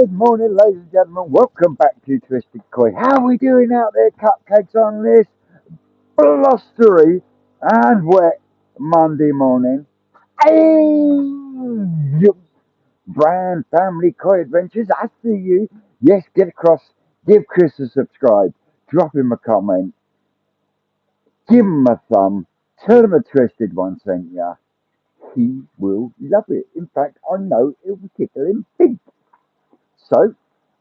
Good morning, ladies and gentlemen. Welcome back to Twisted Koi. How are we doing out there, cupcakes, on this blustery and wet Monday morning? Hey, Brand Family Koi Adventures. I see you. Yes, get across. Give Chris a subscribe. Drop him a comment. Give him a thumb. Tell him a Twisted one sent ya. He will love it. In fact, I know it will tickle him pink. So,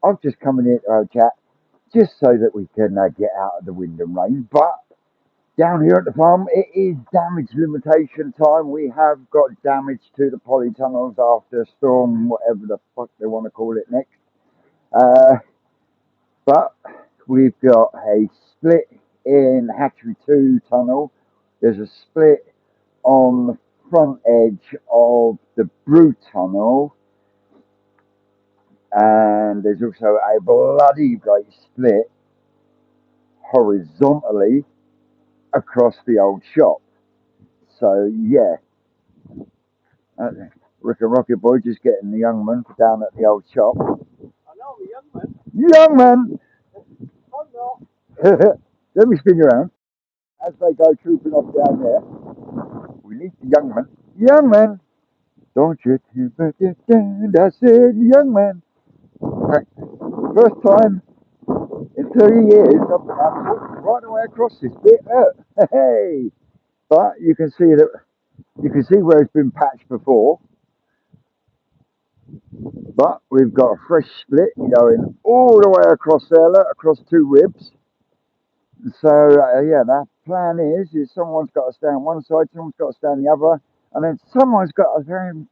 I'm just coming here to our chat just so that we can get out of the wind and rain. But down here at the farm, it is damage limitation time. We have got damage to the polytunnels after a storm, whatever the fuck they want to call it next. But we've got a split in Hatchery 2 tunnel. There's a split on the front edge of the Brew tunnel. And there's also a bloody great split horizontally across the old shop. So yeah, Rick and Rocket Boy just getting the young man down at the old shop. I know, the young man. Young man! I'm not. Let me spin you around. As they go trooping off down there, we need the young man. Young man! Don't you put it down, I said, young man. First time in 30 years I've been right the way across this bit. Hey! But you can see that you can see where it's been patched before. But we've got a fresh split going all the way across there, across two ribs. So yeah, the plan is someone's got to stay on one side, someone's got to stay on the other, and then someone's got to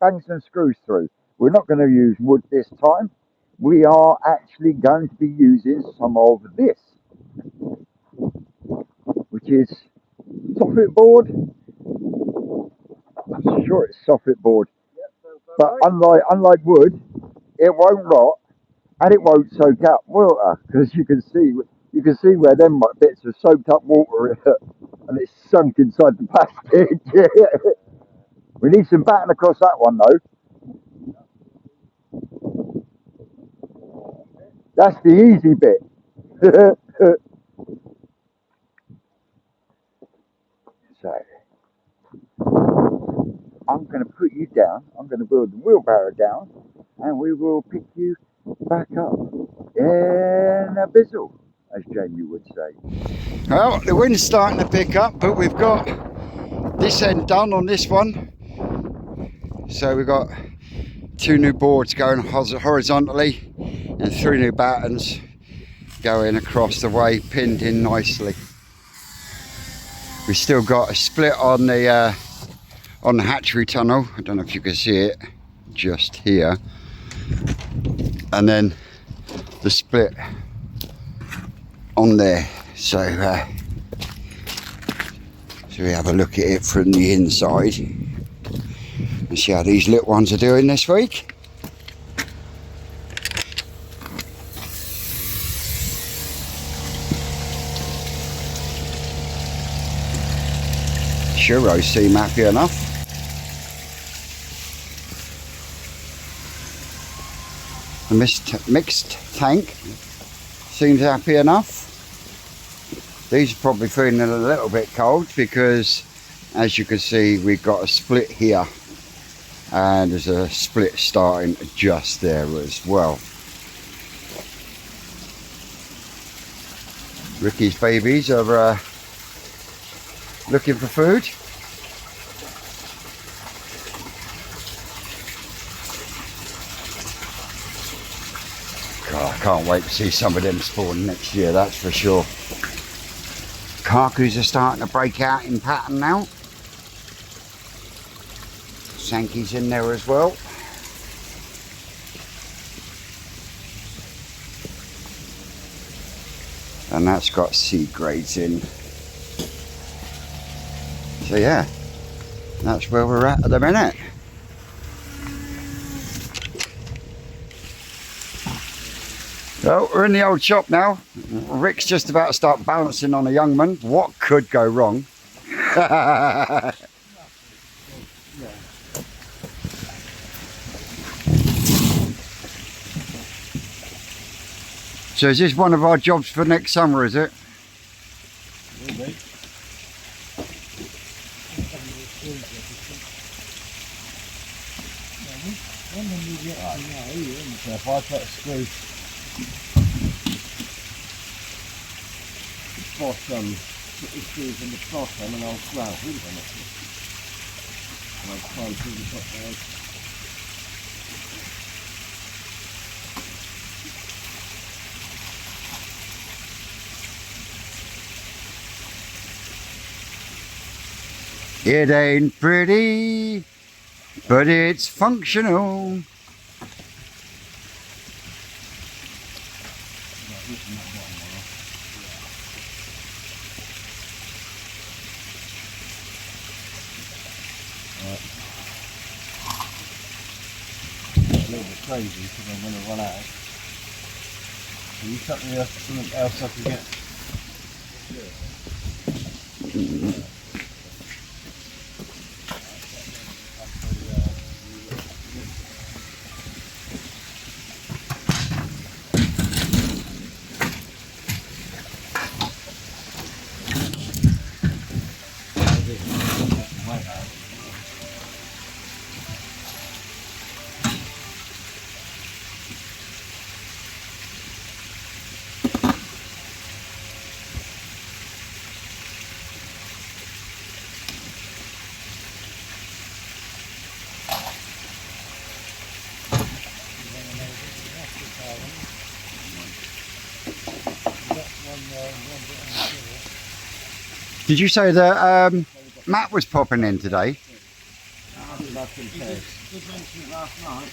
bang some screws through. We're not going to use wood this time. We are actually going to be using some of this, which is soffit board. I'm sure it's soffit board, but unlike wood, it won't rot and it won't soak up water, because you can see where them bits have soaked up water and it's sunk inside the plastic. We need some batten across that one though. That's the easy bit. So I'm going to put you down. I'm going to build the wheelbarrow down, and we will pick you back up in a bizzle, as Jamie would say. Well, the wind's starting to pick up, but we've got this end done on this one. So we've got two new boards going horizontally and three new battens going across the way, pinned in nicely. We've still got a split on the hatchery tunnel. I don't know if you can see it just here. And then the split on there. So we have a look at it from the inside and see how these little ones are doing this week. Churros seem happy enough. The mixed tank seems happy enough. These are probably feeling a little bit cold because, as you can see, we've got a split here and there's a split starting just there as well. Ricky's babies are looking for food. God, I can't wait to see some of them spawn next year, that's for sure. Kakus are starting to break out in pattern now. Sankey's in there as well. And that's got seed grades in. So yeah, that's where we're at the minute. Well, we're in the old shop now. Rick's just about to start balancing on a young man. What could go wrong? So is this one of our jobs for next summer, is it? Will be. So if I put a screw bottom, put the screws in the bottom and I'll grab it on it. And I'll climb through the top there. It ain't pretty, but it's functional. A little bit crazy because I'm going to run out. Can you cut me something else I can get? Did you say that Matt was popping in today? Did mention it last night.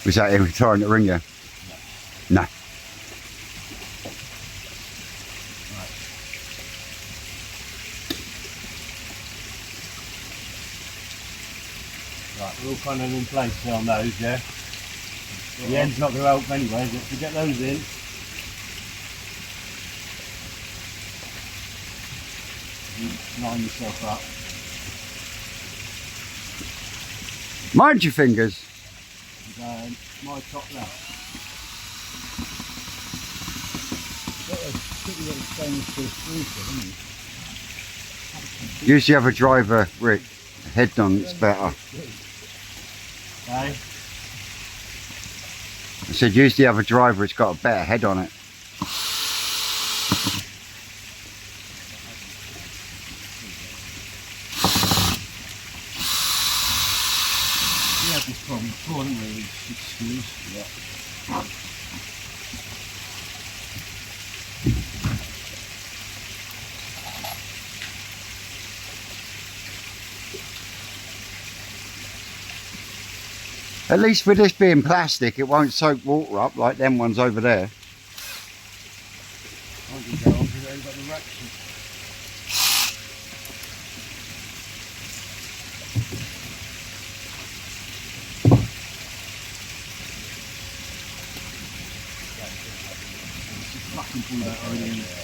Was that him trying to ring you? No. Right, we're all kind of in place on those, yeah? The end's not going to help anyway, is it? To get those in. You line yourself up. Mind your fingers. And my top left. Use the other driver, Rick. Head on, it's better. Okay. I said use the other driver, it's got a better head on it. We had this problem before, didn't we? With screws. Yeah. At least with this being plastic, it won't soak water up like them ones over there. I can go on because they've got the racks. Fucking pull that already in there.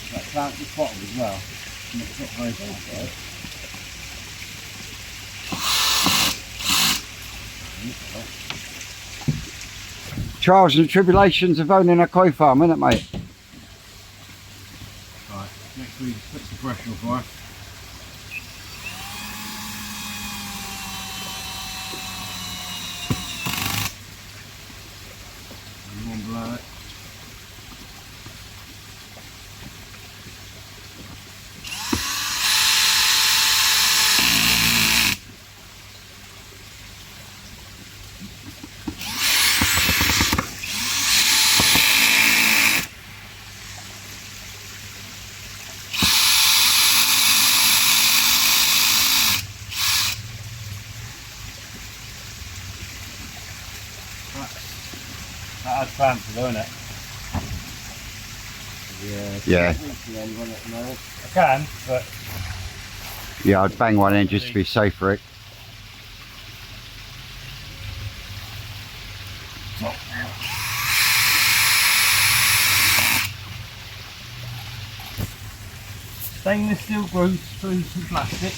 That's out the bottom as well. And it's not very far. Trials and tribulations of owning a koi farm, isn't it, mate? Right, next week puts the pressure on for us. One below it. That adds pants, doesn't it? Yeah. I can, but Yeah, I'd bang one in just to be safe, Rick. stainless steel grooves through some plastic.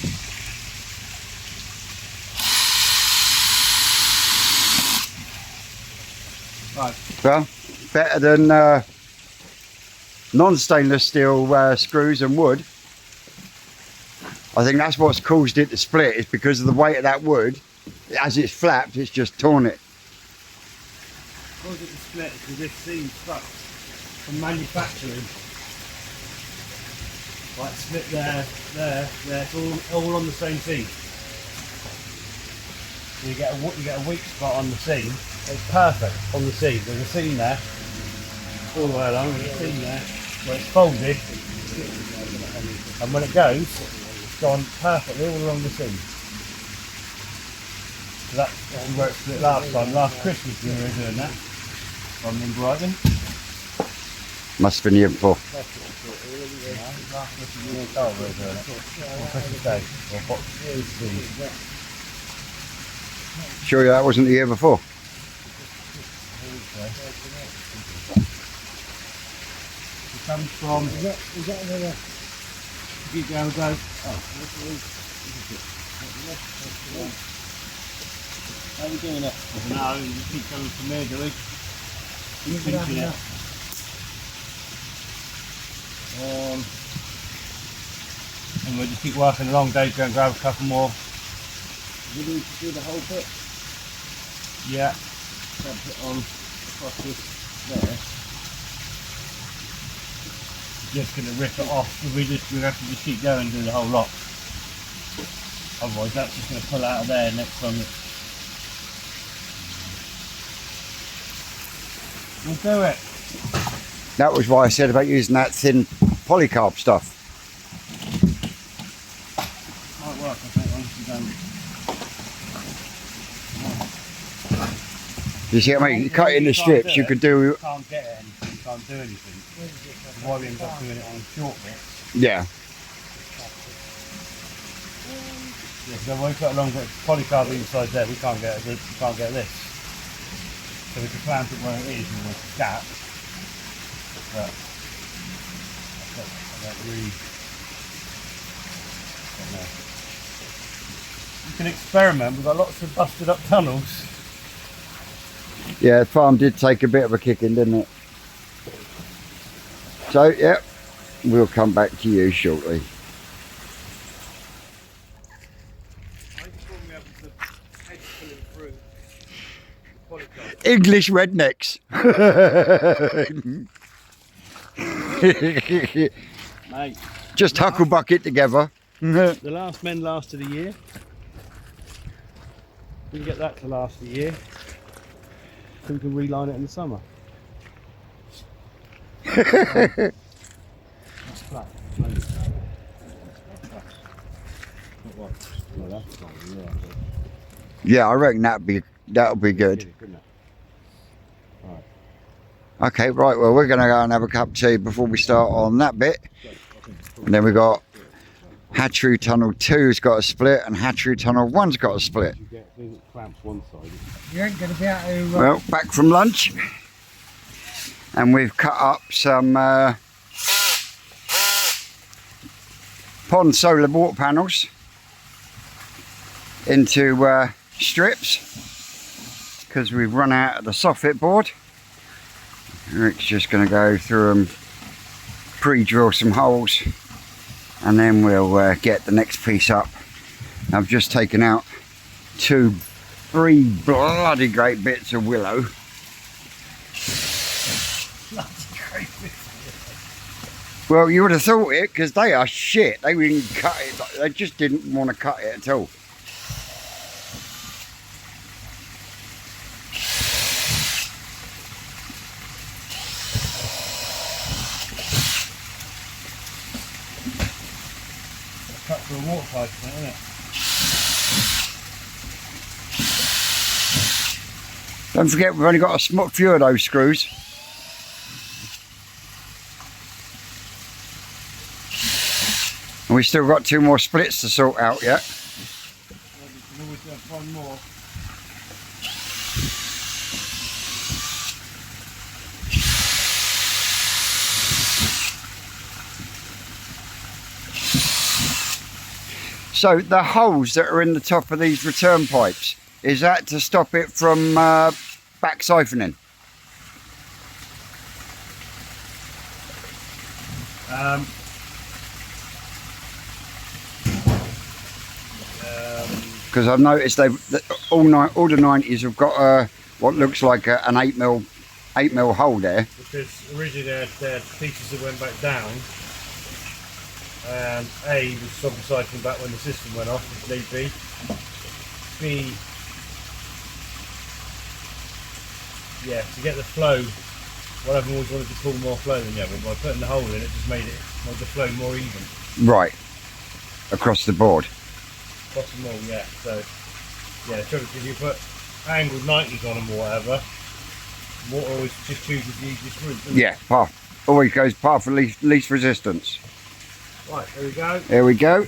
Right. Well, better than non-stainless steel screws and wood. I think that's what's caused it to split, is because of the weight of that wood. As it's flapped, it's just torn it. Caused it to split because this seam stuck from manufacturing. Like split there, it's all on the same seam. So you get a weak spot on the seam. It's perfect on the seam. There's a seam there, all the way along. There's a seam there where it's folded, and when it goes, it's gone perfectly all along the seam. So that's where it split last time. Last Christmas we were doing that. I remember rightly. Must have been the year before. Last Christmas we were doing it. On Christmas Day. Or Boxing Day. Sure that wasn't the year before? It comes from. Keep going, go. How are we doing it? No, you just keep coming from there, do we? Keep pinching it. And we'll just keep working along. Dave's going to grab a couple more. You need to do the whole bit? Yeah. Dump it on across this there. Just going to rip it off. We have to just keep going and do the whole lot. Otherwise that's just going to pull out of there next time. We'll do it. That was why I said about using that thin polycarb stuff. Might work, I think, once you're done. You see what I mean? You cut it into strips, you could do... You can't get it anything, you can't do anything. Why we end up doing it on short bits. Yeah. Yeah, so when we put a long bit of polycarb inside there, we can't get this. So we can plant it where it is in the gap. But I don't really don't know. You can experiment, we've got lots of busted up tunnels. Yeah, the farm did take a bit of a kicking, didn't it? So, yeah, we'll come back to you shortly. English rednecks. Mate, Just huckle bucket together. the last men lasted a year. We can get that to last a year. So we can reline it in the summer. That's flat. No, that's fine, yeah. Yeah, I reckon that'll be good. Okay, right, well, we're going to go and have a cup of tea before we start on that bit. And then we got Hatchery Tunnel 2's got a split and Hatchery Tunnel 1's got a split. You ain't going to be able to... Well, back from lunch. And we've cut up some pond solar water panels into strips because we've run out of the soffit board. Rick's just going to go through and pre-drill some holes and then we'll get the next piece up. I've just taken out 3 bloody great bits of willow. Well, you would have thought it because they are shit. They didn't cut it. They just didn't want to cut it at all. Cut through a water pipe, isn't it? Don't forget, we've only got a few of those screws. And we've still got 2 more splits to sort out yet. We can always have one more. So the holes that are in the top of these return pipes, is that to stop it from back siphoning? Because I've noticed all the 90s have got what looks like an 8mm hole there. Because originally they had pieces that went back down, and A was stop recycling back when the system went off, if need be. B, yeah, to get the flow, one of them always wanted to pull more flow than the other. By putting the hole in, it just made the flow more even. Right, across the board. Across them all, yeah. So, yeah, the trouble is if you put angled 90s on them or whatever, water always just chooses the easiest route, doesn't it? Yeah, path. Always goes path of least resistance. Right, there we go. There we go.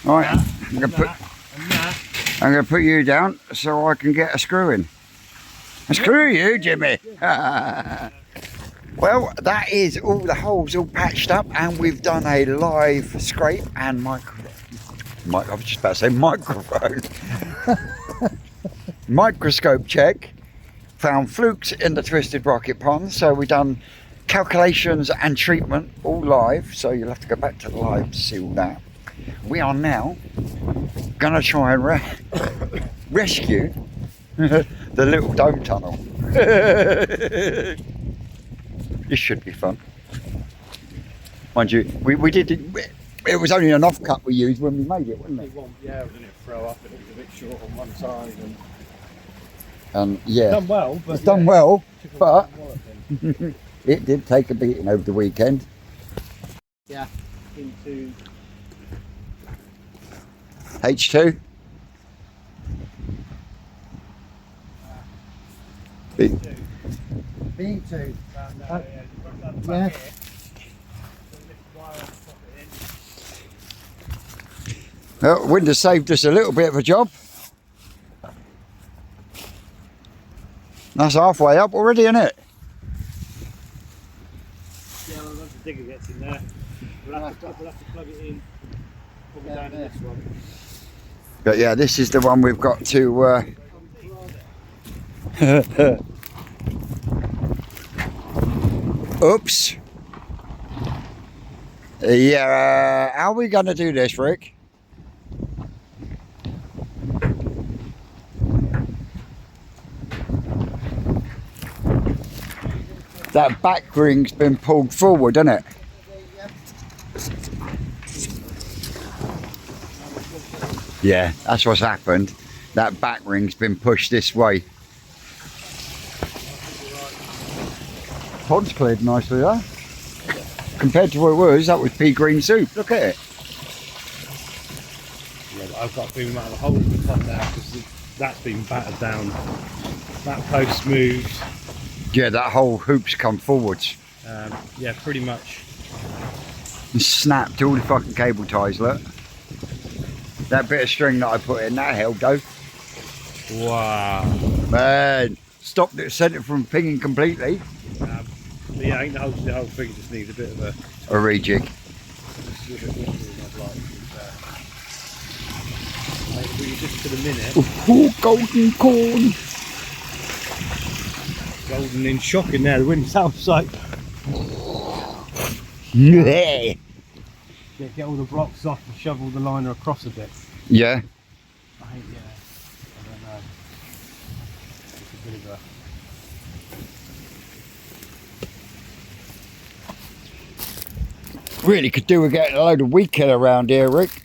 Right, I'm going to put you down so I can get a screw in. Screw you, Jimmy. Well, that is all the holes all patched up, and we've done a live scrape and I was just about to say microphone. Microscope check. Found flukes in the twisted rocket pond, so we've done calculations and treatment all live, so you'll have to go back to the live to see all that. We are now gonna try and rescue the little dome tunnel. This should be fun. Mind you, we did it was only an off cut we used when we made it, wasn't it? Yeah, didn't it throw up, and it was a bit short on one side. Yeah, Done well, but it's done well, but it did take a beating over the weekend. Yeah, into H2. B2. yeah. Well, wind has saved us a little bit of a job. That's halfway up already, isn't it? Yeah, well, once the digger gets in there, we'll have to plug it in, probably down to this one. But yeah, this is the one we've got to oops. Yeah, how are we going to do this, Rick? That back ring's been pulled forward, hasn't it? Yeah, that's what's happened. That back ring's been pushed this way. Pod's cleared nicely though. Compared to what it was, that was pea green soup. Look at it. Yeah, but I've got a feeling out of the hole in the top now because that's been battered down. That post moved. Yeah, that whole hoop's come forwards. Yeah, pretty much. And snapped all the fucking cable ties, look. That bit of string that I put in, that held though. Wow. Man, stopped it, sent it from pinging completely. Yeah, I think the whole thing just needs a bit of a rejig. Just for the minute. Ooh, golden corn. Golden in shocking there, the wind's outside. Yeah. Get all the blocks off and shovel the liner across a bit. Yeah. I think, yeah. I don't know. It's a bit of a... Really could do with getting a load of weed killer around here, Rick.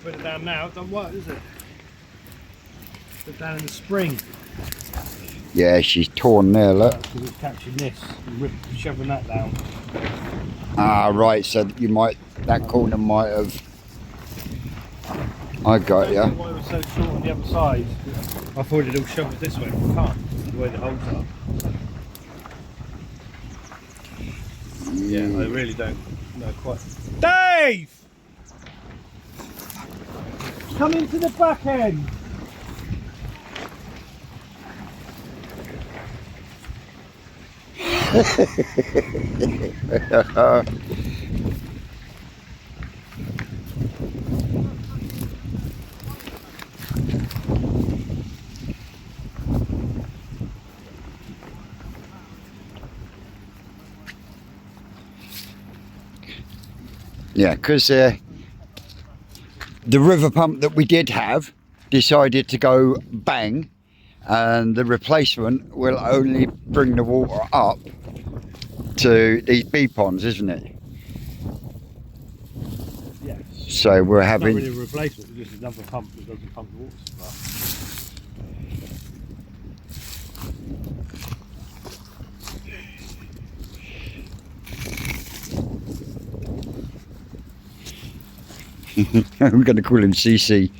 Put it down now, it doesn't work, does it? Put it down in the spring. Yeah, she's torn there, look. Because it's catching this and shoving that down. Ah, right, so you might, that corner might have, I got ya. Why it was so short on the other side. I thought it'd all shove it this way, but it can't, the way the holes are. Yeah, I really don't know quite. Dave! Come into the back end! Yeah, because the river pump that we did have decided to go bang, and the replacement will only bring the water up to these bee ponds, isn't it? Yes. So we're It's having... not really a replacement, it's just another pump that doesn't pump the water supply. We're going to call him CC,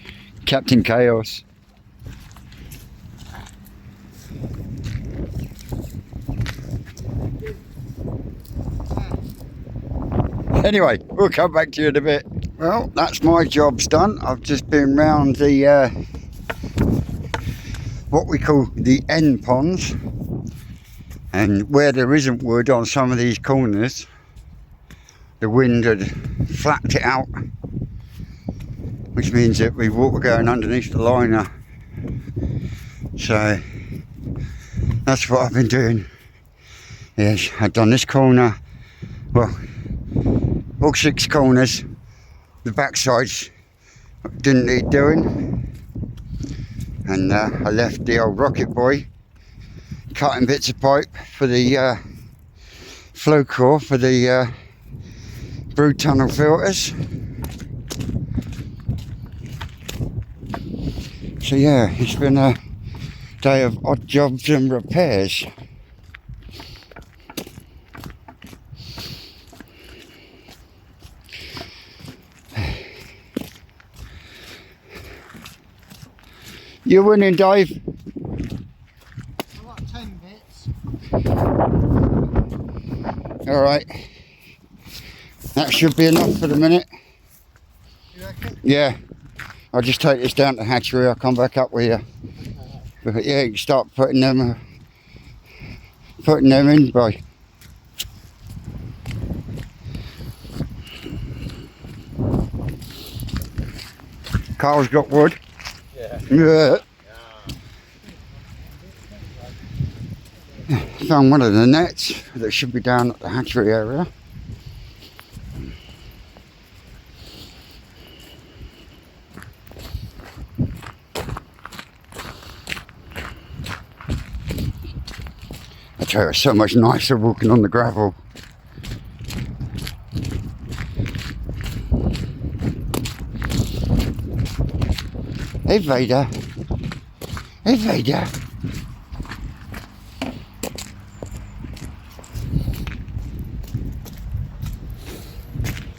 Captain Chaos. Anyway, we'll come back to you in a bit. Well, that's my job's done. I've just been round the what we call the end ponds, and where there isn't wood on some of these corners, the wind had flapped it out, which means that we've water going underneath the liner. So that's what I've been doing. Yes, I've done this corner, well, all 6 corners. The back sides didn't need doing, and I left the old rocket boy cutting bits of pipe for the flow core for the brood tunnel filters. So yeah, it's been a day of odd jobs and repairs. You're winning, Dave. I've got 10 bits. Alright. That should be enough for the minute. You reckon? Yeah. I'll just take this down to the hatchery, I'll come back up with you. But yeah, you can start putting them in, boy. Carl's got wood. Yeah. Found one of the nets that should be down at the hatchery area. I tell you, it's so much nicer walking on the gravel. Hey Vader. Hey Vader.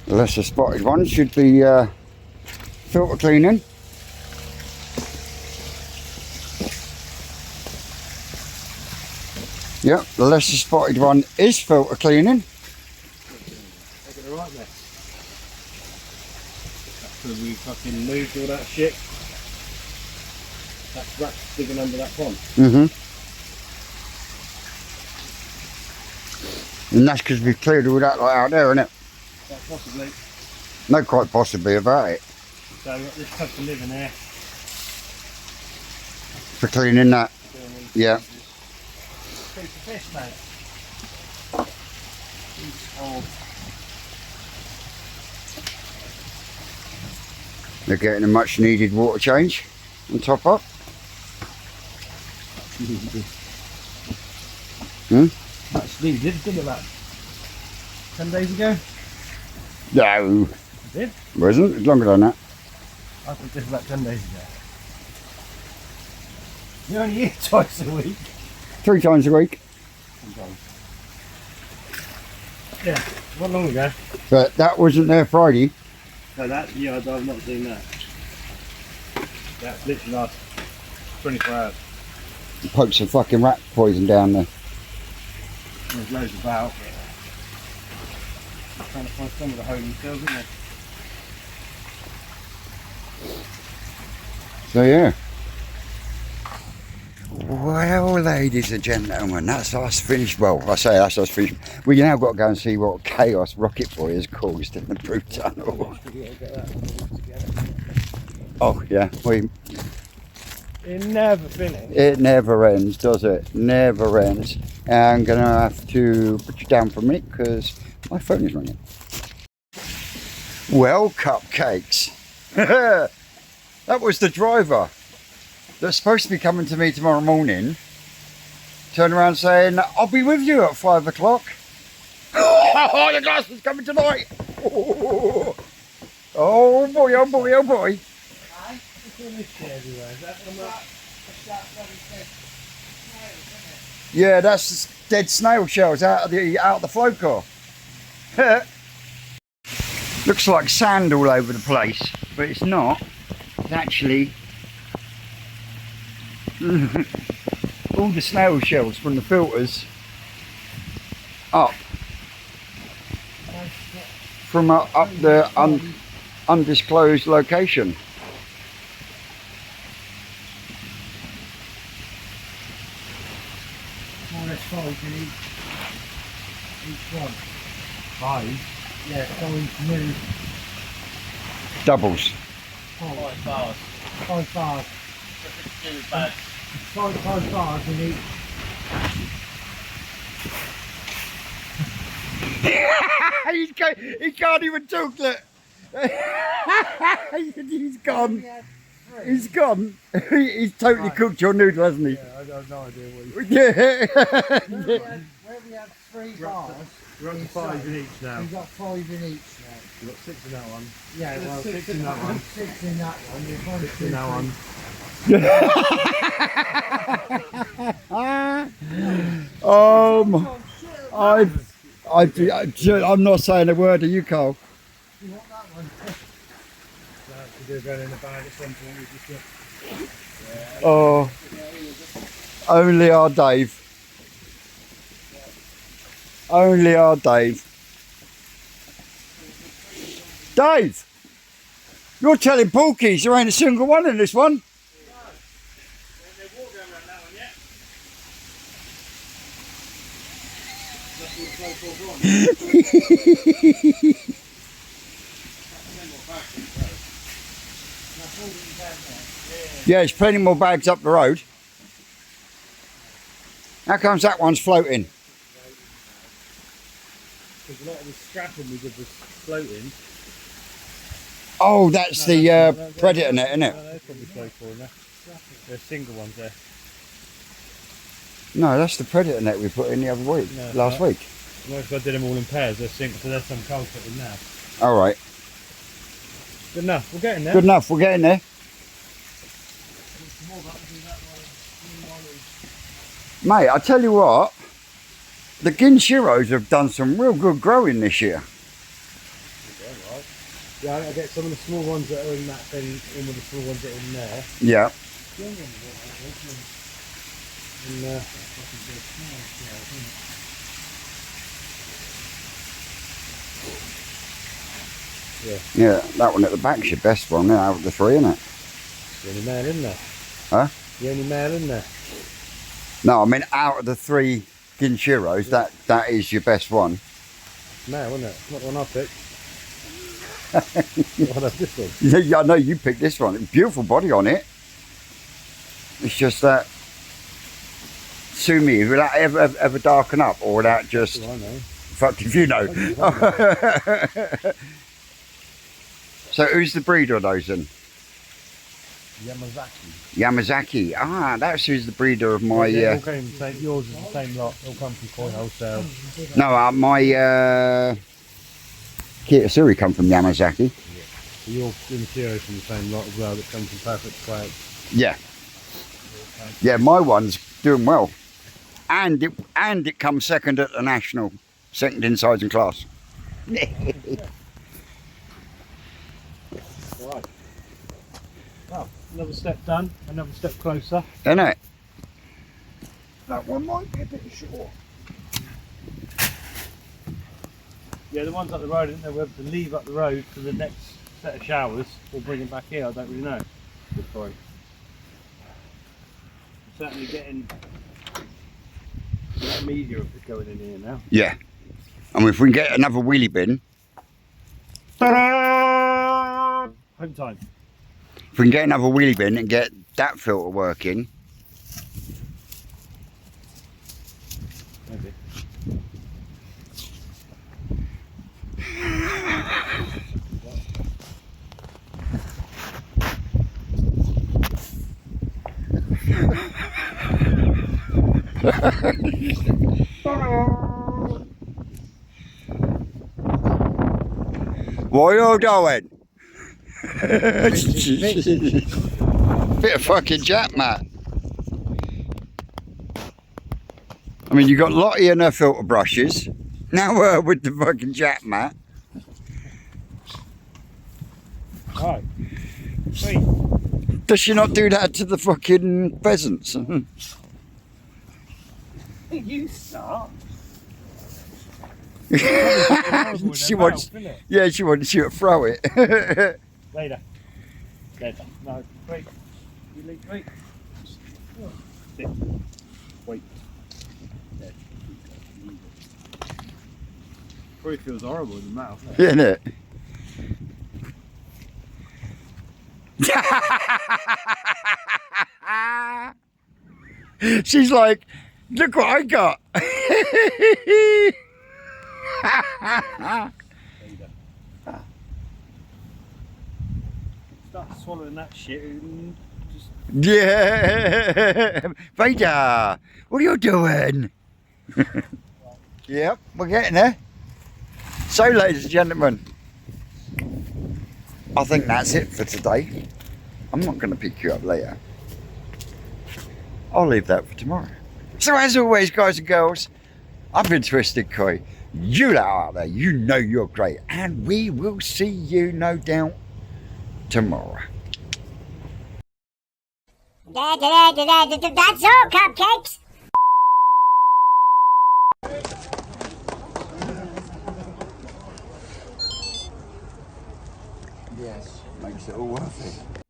The lesser spotted one should be filter cleaning. Yep, the lesser spotted one is filter cleaning. Take it alright there. That's because we fucking moved all that shit. That rat's digging under that pond. And that's because we've cleared all that lot out there, isn't it? Quite possibly. No, quite possibly about it. So we've got this tub to live in there. For cleaning that. Yeah. Piece of fish, mate. Piece of... They're getting a much needed water change and top up. Much needed, didn't it, about 10 days ago? No. It did? Wasn't. It's longer than that. I think this was about 10 days ago. You only eat twice a week. 3 times a week. Sometimes. Yeah, not long ago. But that wasn't there Friday. No, that, yeah, I've not seen that. That's literally last 24 hours. Poked some fucking rat poison down there. There's loads about. I'm trying to find some of the holy cells, isn't there? So yeah. Well Ladies and gentlemen, that's us finished. Well, I say that's us finished. We now got to go and see what Chaos Rocket Boy has caused in the Polytunnel. Oh yeah, It never finished. it never ends, does it? Never ends. I'm gonna have to put you down for a minute because my phone is ringing. Well, cupcakes. That was the driver that's supposed to be coming to me tomorrow morning. Turned around saying, I'll be with you at 5 o'clock. Oh, the glass is coming tonight. Oh boy, oh boy, oh boy. Yeah, that's dead snail shells out of the float car. Looks like sand all over the place, but it's not. It's actually all the snail shells from the filters up from up the undisclosed location. More or less 5 in each one. 5? Yeah, 5 new. Doubles. 5 bars. 5 bars. 5 bars in each. He can't even talk that. He's gone. He's gone. He's totally cooked your noodle, hasn't he? Yeah, I have no idea what you. Yeah. Where we had 3 bars, We're up to 5 in each now. we've got 5 in each now. We've got 6 in that one. Yeah, well, 6 in that one. 6 in that one. There's 1, 6 2, in that 1. I'm not saying a word to you, Carl. You want that one? We're going in the bag at some point. Oh, only our Dave. Only our Dave. Dave, you're telling Porkies there ain't a single one in this one. Yeah, there's plenty more bags up the road. How comes that one's floating? Because a lot of the scrapping we did was floating. Oh, that's the predator net, isn't it? No, they're probably floating there. There's single ones there. No, that's the predator net we put in the other week, No, last week. No, if I did them all in pairs, they're single, so there's some culprit in there. All right. Good enough, we're getting there. Good enough, we're getting there. Mate, I tell you what, the Ginshiros have done some real good growing this year. Yeah, I get some of the small ones that are in that thing, in with the small ones that are in there. Yeah. And, Yeah, that one at the back's your best one out of the 3, isn't it? the only male in there. Huh? The only male in there. No, I mean out of the 3 Ginshiros, that is your best one. Male, isn't it? Not the one I picked. What about this one? Yeah, I know you picked this one. Beautiful body on it. It's just that sue me, will that ever darken up, or will that just Oh, I know. fuck if you know. So who's the breeder of those then? Yamazaki. Yamazaki. Ah, that's who's the breeder of my They all came the same, yours is the same lot. They all come from Koi Wholesale. no, my Kitasuri come from Yamazaki. Your materials from the same lot as well that come from Perfect Quack. Yeah. Yeah, my one's doing well. And it comes second at the national, second in size and class. Right. Well, another step done, another step closer. Isn't it? That one might be a bit short. Yeah, the ones up the road, I didn't know whether to leave up the road for the next set of showers or bring them back here, I don't really know. Good point. Certainly getting That media of it going in here now. Yeah. And if we can get another wheelie bin, Home time. if we can get another wheelie bin and get that filter working, Maybe. what are you doing? Bit of fucking jack, Matt. I mean, you got Lottie and her filter brushes. Now with the fucking jack, Matt. Right. Sweet. Does she not do that to the fucking pheasants? You start. she wants, yeah, she wants you to throw it. Later. Later. No. Wait. You leave. Wait. Sit. Wait. There. Probably feels horrible in the mouth. Isn't it? She's like, look what I got. Start swallowing that shit and just. Yeah. Vader, what are you doing? Yep, we're getting there. So, ladies and gentlemen, I think that's it for today. I'm not going to pick you up later. I'll leave that for tomorrow. So as always, guys and girls, I've been Twisted Koi. You lot out there, you know you're great. And we will see you, no doubt, tomorrow. That's all, cupcakes. Yes, makes it all worth it.